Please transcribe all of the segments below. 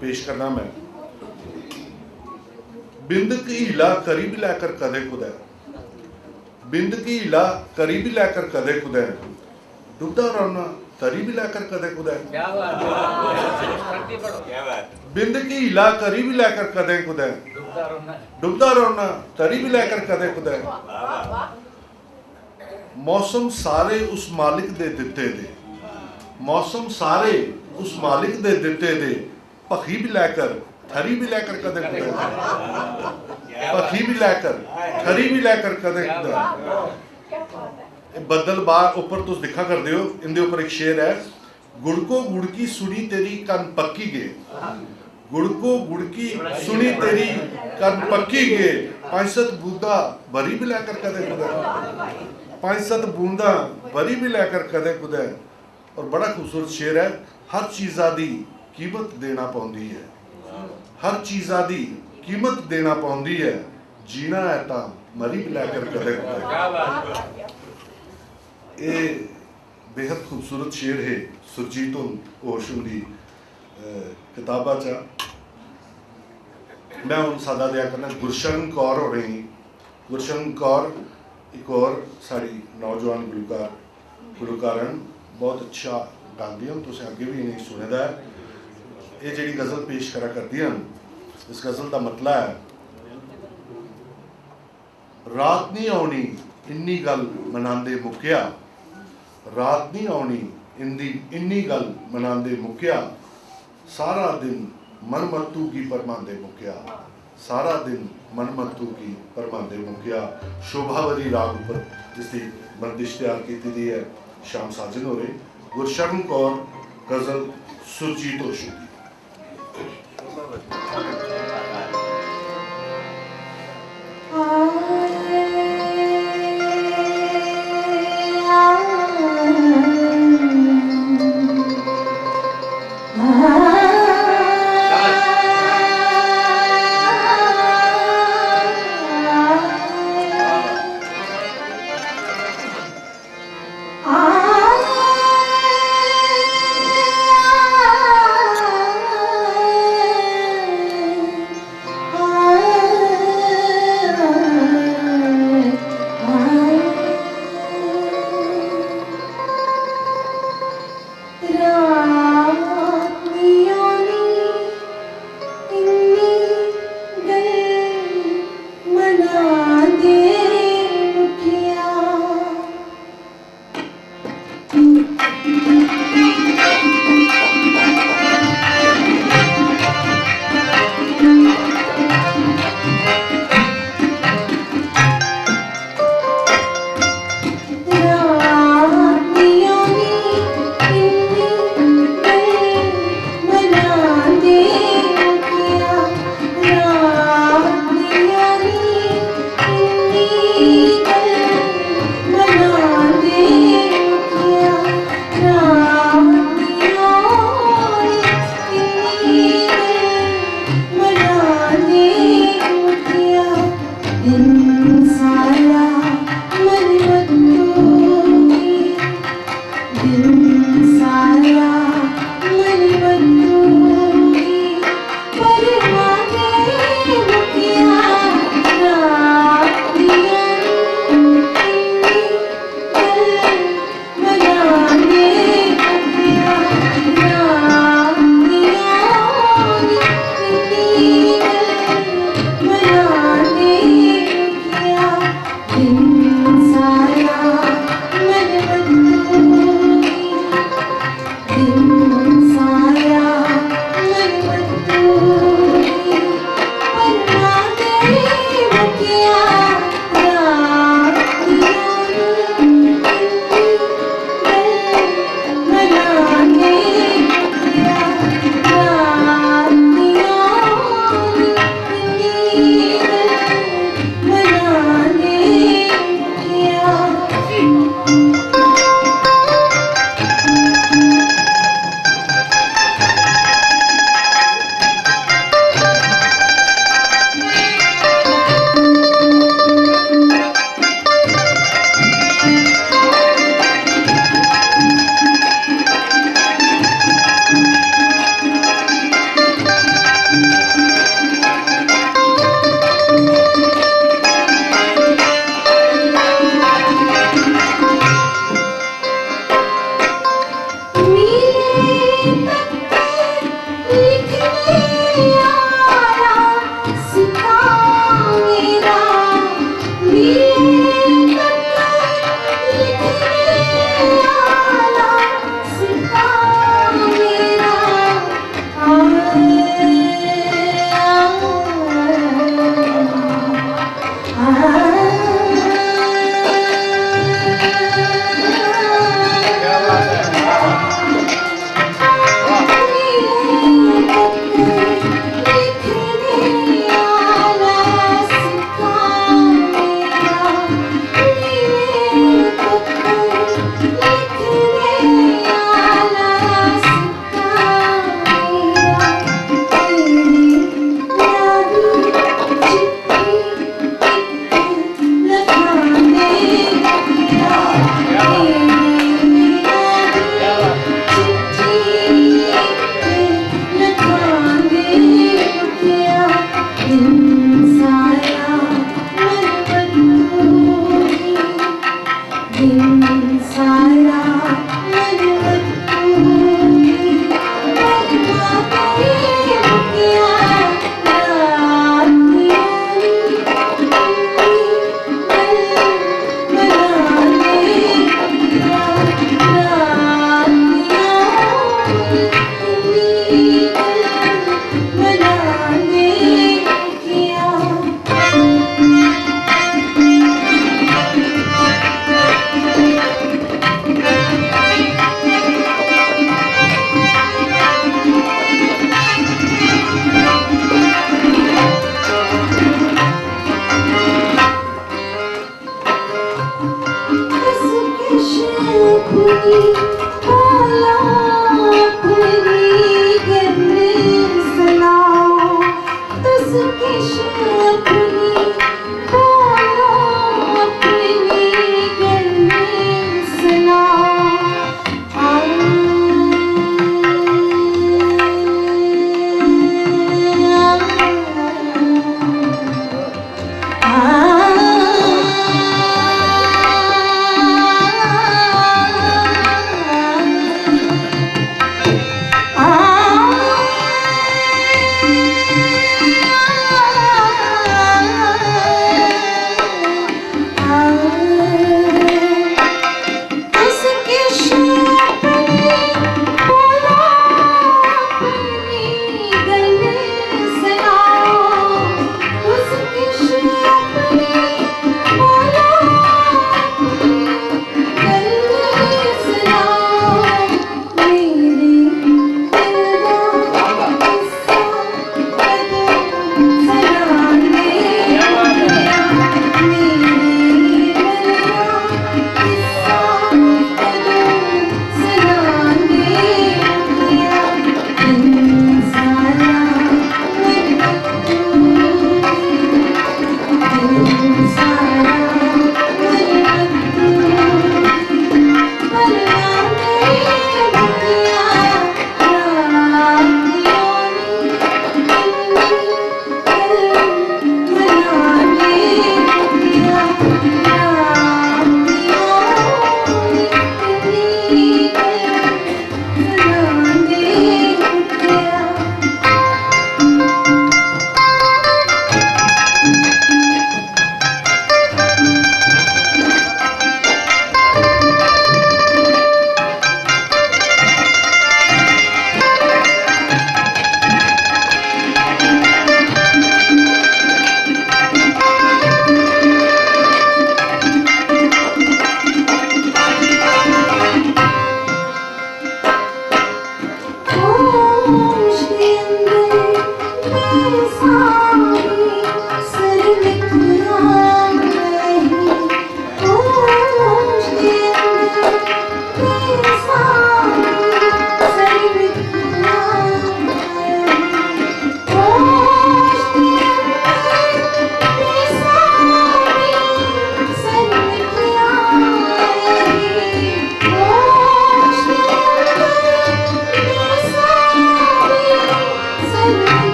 पेश करना मैं। बिंद की हीला करी भी लैकर कदे खुदै, बिंद की हीला करी भी लैकर कदे खुदै, डुबदा रौना तरी भी लैकर कदे खुदै। बिंद की हीला करी भी लैकर कदे खुदै, डुबदा रौना तरी भी लैकर कदे खुदै। मौसम सारे उस मालिक दे दिते दे, मौसम सारे उस मालिक दे दिते दे, पखी भी लैकर थरी भी लैकर कदे खुदै, पखी भी लैकर थरी भी लैकर कदे खुदै। बदल बार ऊपर तुस दिखा करदे हो, इंदे ऊपर एक शेर है, गुड़को गुड़की सुनी तेरी कन पक्की गे, गुड़को गुड़की सुनी तेरी कन पक्की गे, 5-7 बूंदा भरी भी लैकर कदे खुदै, 5-7 बूंदा भरी भी लैकर कदे खुदै। और बड़ा खूबसूरत शेर है, हर चीज़ा दी कीमत देना पौंदी है, हर चीज़ा दी कीमत देना पौंदी है, जीना है तां मरी भी लैकर कदे खुदै। ये बेहद खूबसूरत शेर है सुरजीत ओशम की किताबा चा। मैं हूँ सादा दिया करना गुरशरण कौर हो रही, गुरशरण कौर एक और साड़ी नौजवान गुलकारण बहुत अच्छा गाती हैं, तुसें अगे भी नहीं सुने दा है। ये जी गज़ल पेश करा करती हैं, इस गज़ल का मतलब है, रात नहीं आनी इन्नी गल मनांदे मुक्या, रात नहीं आनी इन्नी गल मनांदे मुक्या, सारा दिन मनमत्तू की परमांदे मुक्या, सारा दिन मनमत्तू की परमांदे मुक्या। शोभावरी राग पर जिसकी बंदिश तैयार की है श्याम साजन हो रहे। गुरशरण कौर गज़ल सुरजीत ओशम।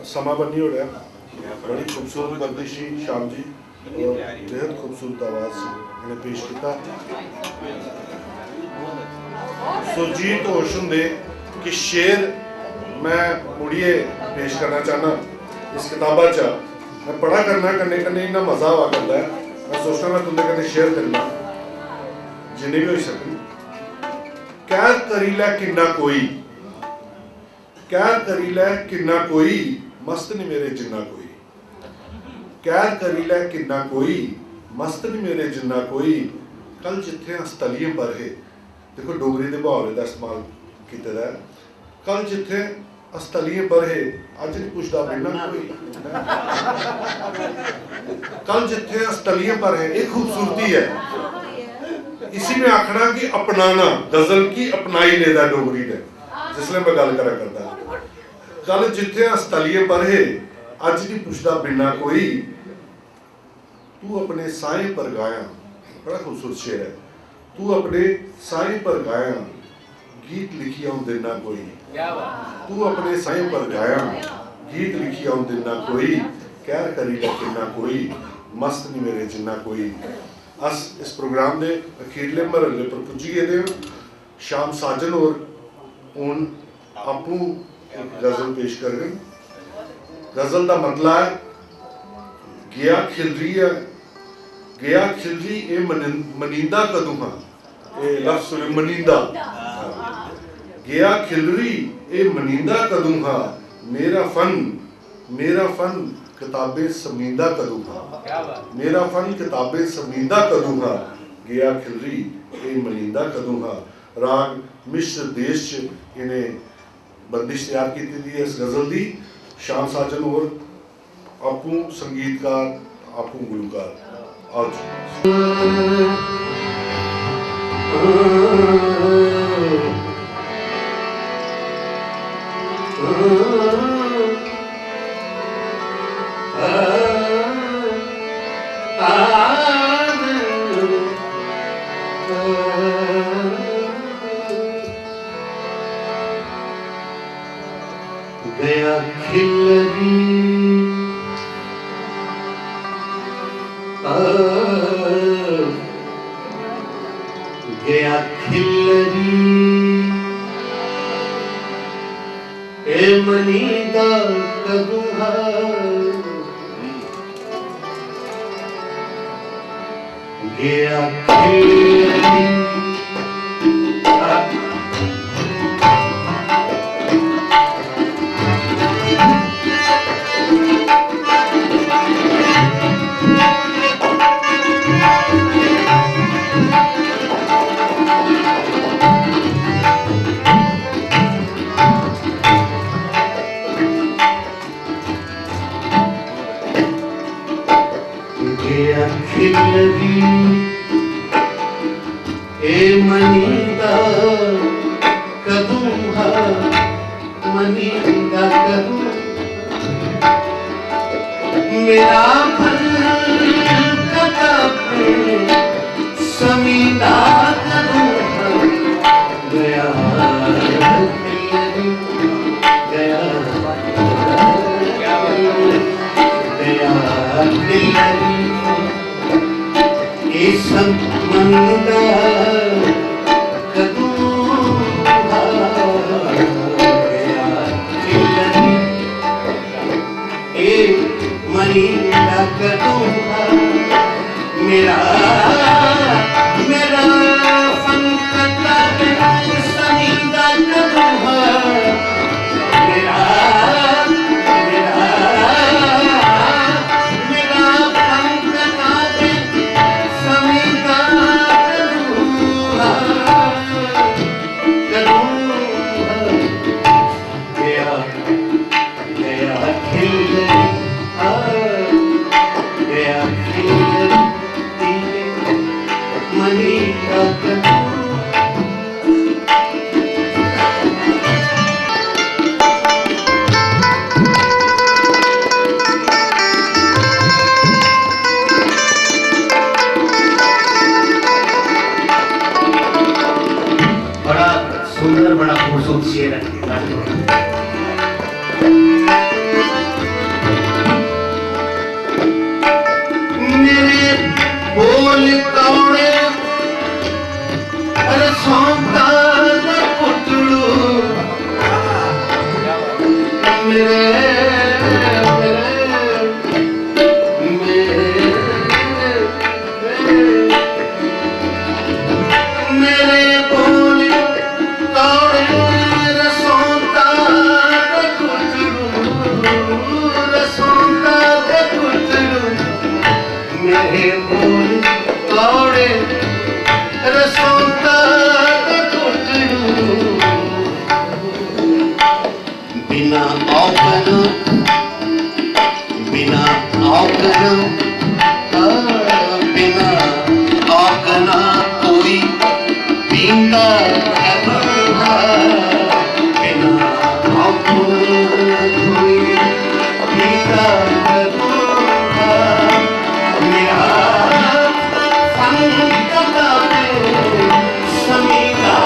समा बनी हो रहा, बड़ी खूबसूरत बंदिशी श्याम जी और बेहद खूबसूरत आवाज़ इन्हें पेश किया। सुरजीत होशन दे कि शेर मैं मुड़िए पेश करना चाहना इस किताबा चा मैं पढ़ा करना कन्ने कन्ने इन्ना मजा आवा करता है। मैं सोचना मैं तुंदे कन्ने शेयर करना जिन्हें भी हो सकन। कैद करीला किन्ना कोई, कैद करीला किन्ना कोई, मस्त नहीं मेरे जिन्ना कोई। कैद करीला किन्ना कोई, मस्त नहीं मेरे जिन्ना कोई। कल जिथे हस्तलियां पर है, देखो डोगरी के मुहावरे का इस्तेमाल किया। कल जिथे हस्तलियां पर है, अज नहीं पुछदा बिना कोई। कल जिथे हस्तलियां पर है, एक खूबसूरती है। इसी में आखना कि अपनाना, गजल की अपनाई लेदा डोगरी ने, जिसले मैं गल करा करता। कल जिथे हस्तलियां पर है, अज नहीं पुछदा बिना कोई। तू अपने साए पर गाया, बड़ा खूबसूरत शेर है। तू अपने साए पर गाया, गीत लिखी आऊं दिन ना कोई। तू अपने साए पर गाया, गीत लिखी आऊं दिन ना कोई। कैर करी लेकिन ना कोई, मस्त नहीं मेरे जिन्ना कोई। अस इस प्रोग्राम के अखीरले मरहले पर पुज्जी गए। श्याम साजन और हूँ आपू एक गजल पेश कर गए। गजल का मतलब है गया खिलरी है, गया खिलरी ए मनिंदा कदू हाँ। ये लफ्ज़ सुने मनिंदा। गया खिलरी ए मनिंदा कदू हाँ। मेरा फन किताबें समींदा कदू हाँ। मेरा फन किताबें समींदा कदू हाँ। गया खिलरी ए मनिंदा कदू हाँ। राग मिश्र देश इन्हें बंदिश तैयार की थी इस गजल की। श्याम साजन और आपू संगीतकार, आपू गुलकार। आओ गया खिलरी गया खिलरी ए मनीदा कदूहा। गया खिलरी खिलरी ए मनीदा कदूहा। मनीदा कदू मेरा फल कदम समीदा कदूहा। गया खिलरी गया खिलरी मनीदा कदू गया खिलरी ए मनीदा कदू। मेरा फन किताबें समीदा कदू। मेरा सुंदर बड़ा खूबसूरत शेर है। रसों का पुतड़ू मेरे मेरे बोले तोड़े रसों का पुतड़ू मेरे बोले तोड़े रसों का पुतड़ू बिना औकना बिना औकना बिना औकना कोई पीता है दूल्हा बिना औकना कोई पीता है दूल्हा मेरा संग कताबे समीरा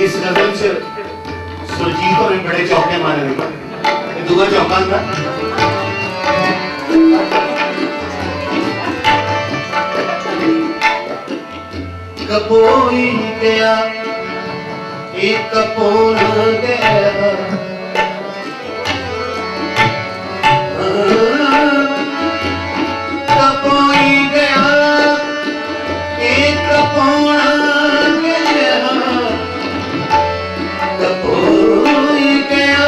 इस गजल से सुरजीत और बड़े चौके मारे दूगा चौका था कपोई गया एक कपोल गया कपोई गया एक कपोल कपोई गया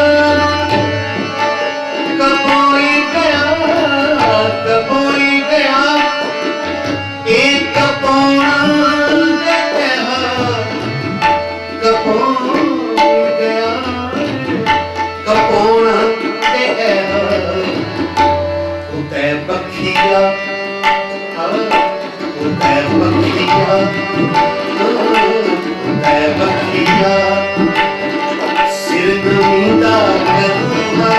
कपोई गया कपोई गया एक कपोड़ा गया कपोई गया कपोड़ा गया उते बखिया उते बखिया उते बखिया सिर नमीदा करूँगा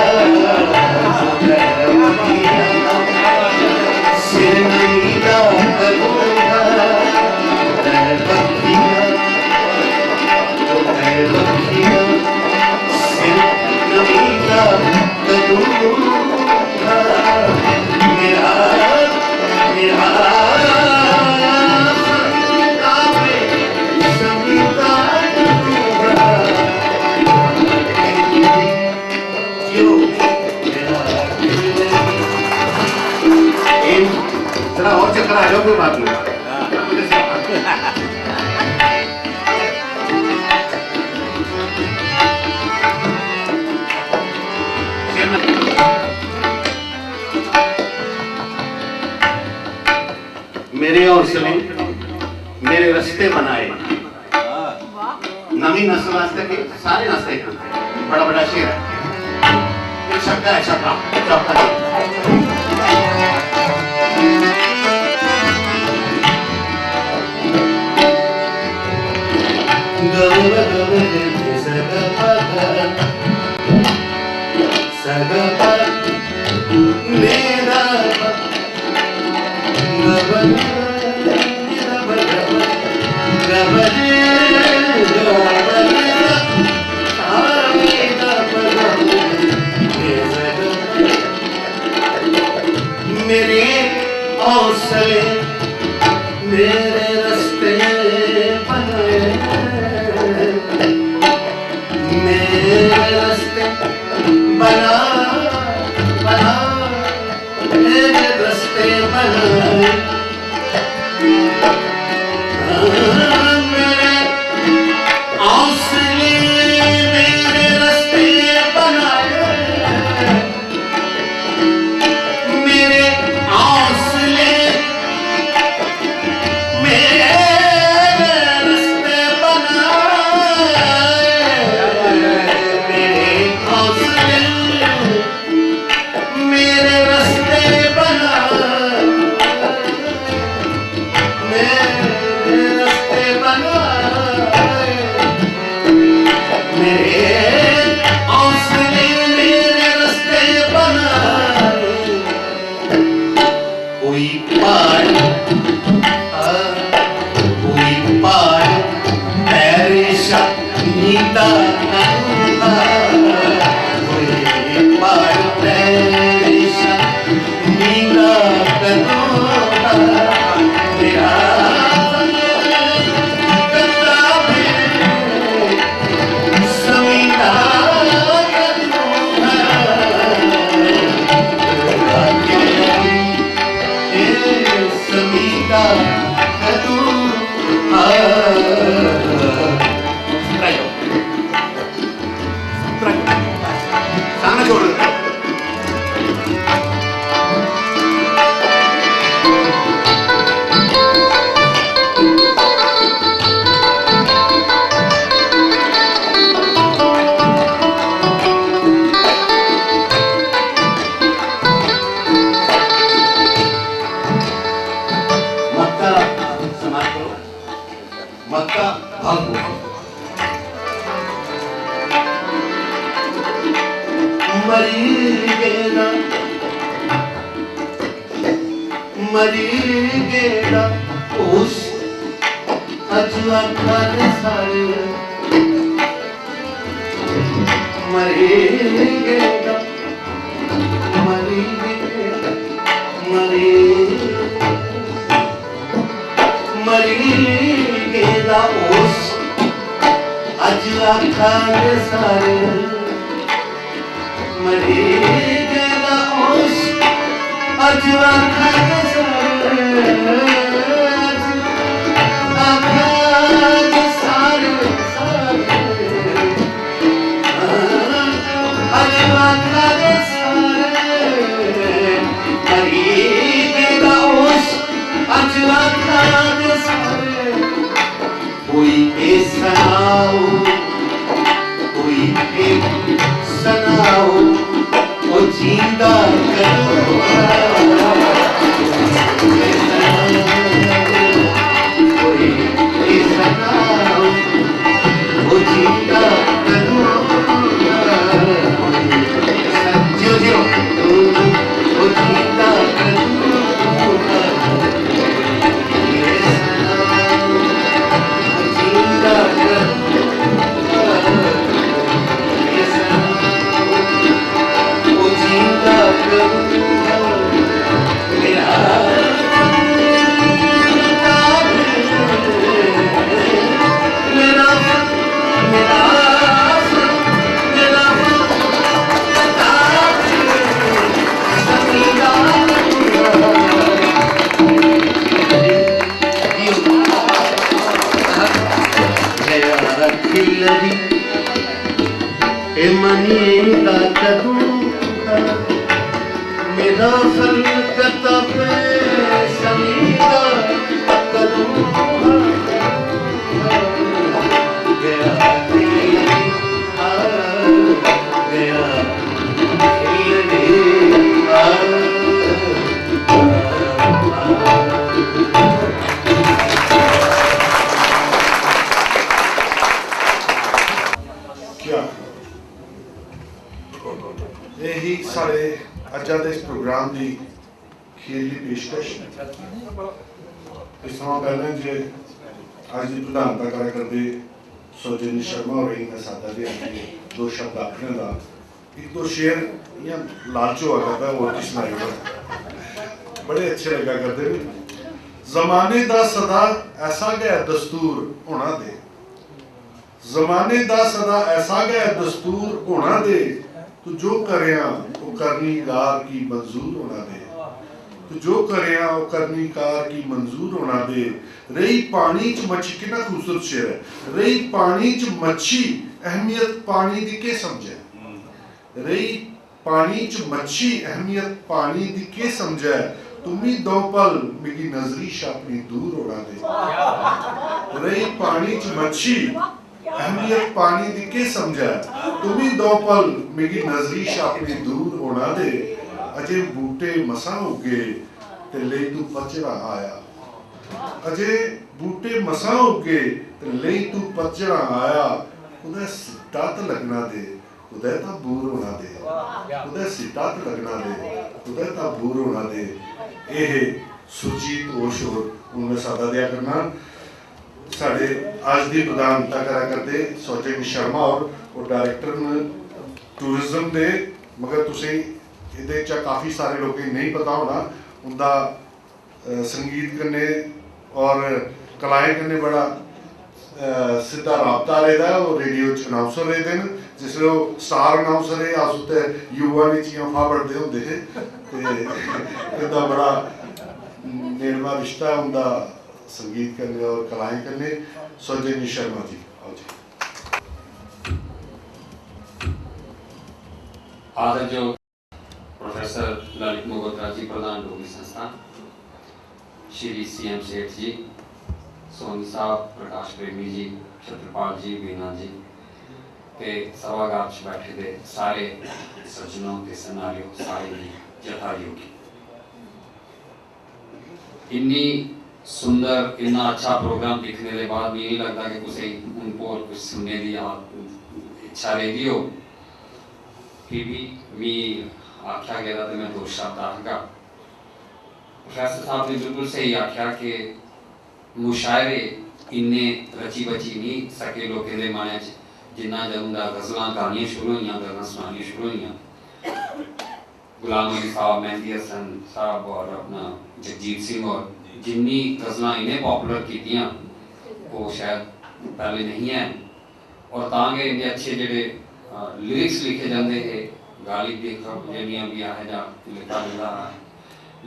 सिर नमीदा करूँगा बखिया सिर नमीदा करूँगा मेरा मेरा जरा और चक्कर आ जाओ कोई बात नहीं मेरे हौसले मेरे रास्ते बनाए नवी नस्ल वास्ते के सारे रास्ते बड़ा बड़ा शेर है छक्का है छक्का चौका मेरा मेरे हौसले मेरे रास्ते बनाए मेरे रास्ते बना बना मेरे रास्ते बनाए मेरे हौसले मेरे रास्ते बनाए मरी गेड़ा उस अजवा खान सारे मरी गेड़ा मरी गेड़ा मरी गेड़ा उस अजवा खान सारे मरी गेड़ा उस अजवा खान सारे अजवा खान सारे मरी गेड़ा उस अजवा खान सारे कोई के सनाओ कोई के सनाओ ओ जिंदा करो कोई के सनाओ ओ जिंदा करो जियो जियो ओ जिंदा करो मेरा खलकत पे समीदा कदम गया गया क्या यही सारे अज्जा दे इस प्रोग्राम की खेली पेशकश इस पहले जे अज की प्रधानता करा करते सौजन्य शर्मा हो रही मैं सादा दे दो शब्द आखने का एक दो शेर इयां लालचो आ करता और किस सुनाई बड़े अच्छे लगा करते जमाने दा सदा ऐसा गै दस्तूर होना दे जमाने दा सदा ऐसा गै दस्तूर होना दे तू जो करिया वो करनी कार की मंजूर होना दे तू जो करिया वो करनी कार की मंजूर होना दे रही पानी च मच्छी कितना खूबसूरत शेर है रही पानी च मच्छी अहमियत पानी दी के समझे रही पानी च मच्छी अहमियत पानी दी के समझे तुम्ही दो पल मिगी नजरी अपनी दूर होना दे रही पानी च मच्छी अहमियत पानी दी के समझा तुम्ही दो पल मेरी नजरी अपनी दूर होना दे अजे बूटे मसा उगे ते ले तू पचड़ा आया अजे बूटे मसा उगे ते ले तू पचड़ा आया उदे सिट्टा ते लगना दे उदे ता बूर होना दे उदे सिट्टा ते लगना दे उदे ता बूर होना दे एह सुरजीत ओशोर उन्हें सादा दिया करना साढ़े आज की प्रधानता करा करते सौजन्य शर्मा और डायरेक्टर टूरिज्म दे मगर तुसें इहदे च काफ़ी सारे लोगों को नहीं पता होना उनका संगीत कन्ने और कलाएं कन्ने बड़ा सीधा रबता रहता है और रेडियो च अनाउंसर रहते हैं जिसले वो स्टार अनाउंसर है अस उत्ते युवा ने चियां फा बढ़ते होंगे थे इनका बड़ा नेड़मा रिश्ता है उनका संगीत करने और कलाएं करने सौजन्य शर्मा जी आओ जी आदर जो प्रोफेसर ललित मोगोत्रा जी प्रधान डोगरी संस्थान श्री CM सेठ जी सोनी साहब प्रकाश प्रेमी जी छत्रपाल जी बीना जी के सभागार च बैठे दे सारे सज्जनों के सनारियों सारे जथायोगी इन्नी सुंदर इतना अच्छा प्रोग्राम दिखने के बाद भी नहीं लगता कि कुछ उनको और कुछ सुनने की इच्छा रहेगी हो फिर भी मी आख्या गया तो मैं दो शब्द आखगा प्रोफेसर साहब ने बिल्कुल सही आख्या कि मुशायरे इन्ने रची बची नहीं सके लोगों के मन च जिन्ना जदों दा गज़लां गानियां शुरू होईयां गज़लां सुनानियां शुरू होईयां गुलाम अली साहब मेहंदी हसन साहब और अपना जगजीत सिंह और जिन्नी गज़लां इन्हें पॉपुलर कीतियां वो शायद पहले नहीं है और तांगे इन्ने अच्छे जेडे लिरिक्स लिखे जाते हैं गालिब दी जड़ियां भी है जा लिखा मिलता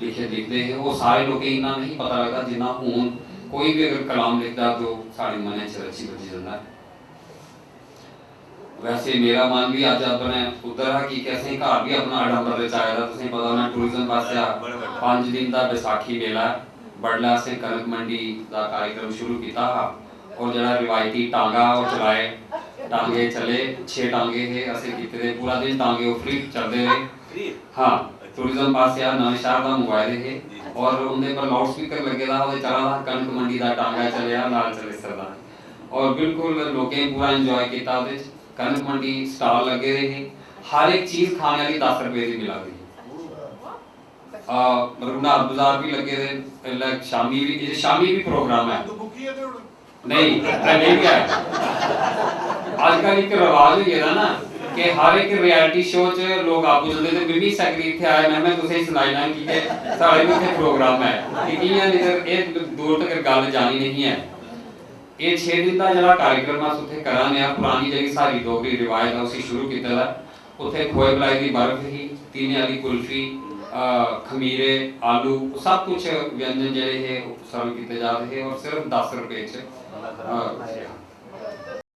लिखे लिखते हैं वो सारे लोग इन्ना नहीं पता लगता जिन्ना हूँ कोई भी अगर कलाम लिखता तो साढ़े मन च रची बची जाता है। वैसे मेरा मन भी अज अपने उधर है कि कैसे घर भी अपना आडंबर रचाया था तुसें पता होना टूरिज्म पासे 5 दिन का बैसाखी मेला बड़ला असें कनक मंडी का कार्यक्रम शुरू किया और जरा रिवायती टांगा वो चलाए टांगे चले 6 टांगे है असें कीते पूरा दिन टांगे वो फ्री चलते रहे। हाँ टूरिज्म पासे नवे शहर का मंगवाए है और उनके पर लाउड स्पीकर लगे था वो चला था कनक मंडी का टांगा चलिया लाल चले सरदा और बिल्कुल लोगों पूरा इंजॉय किया कनक मंडी स्टॉल लगे रहे हर एक चीज खाने वाली 10 रुपए की मिला रही रघुनाथ बाजार भी लगे रहे शामी भी प्रोग्राम है नहीं नहीं क्या आजकल एक रिवाज हो गया ना कि हर एक रियलिटी शो च लोग आपू जंदे ते मिमी सैकरी इत्थे आए मैं तुसें सुनाई ना कि साढ़े भी इत्थे प्रोग्राम है कि कियां निकर एक दूर तक गल जानी नहीं है ये 6 दिन का जरा कार्यक्रम अस उत्थे कराने पुरानी जी सारी डोगरी रिवायत है उसी शुरू किया था उत्थे खोए मलाई की बर्फ ही तीने वाली कुल्फी खमीरे आलू सब कुछ व्यंजन जड़े है सर्व किए जा रहे हैं और सिर्फ 10 रुपए च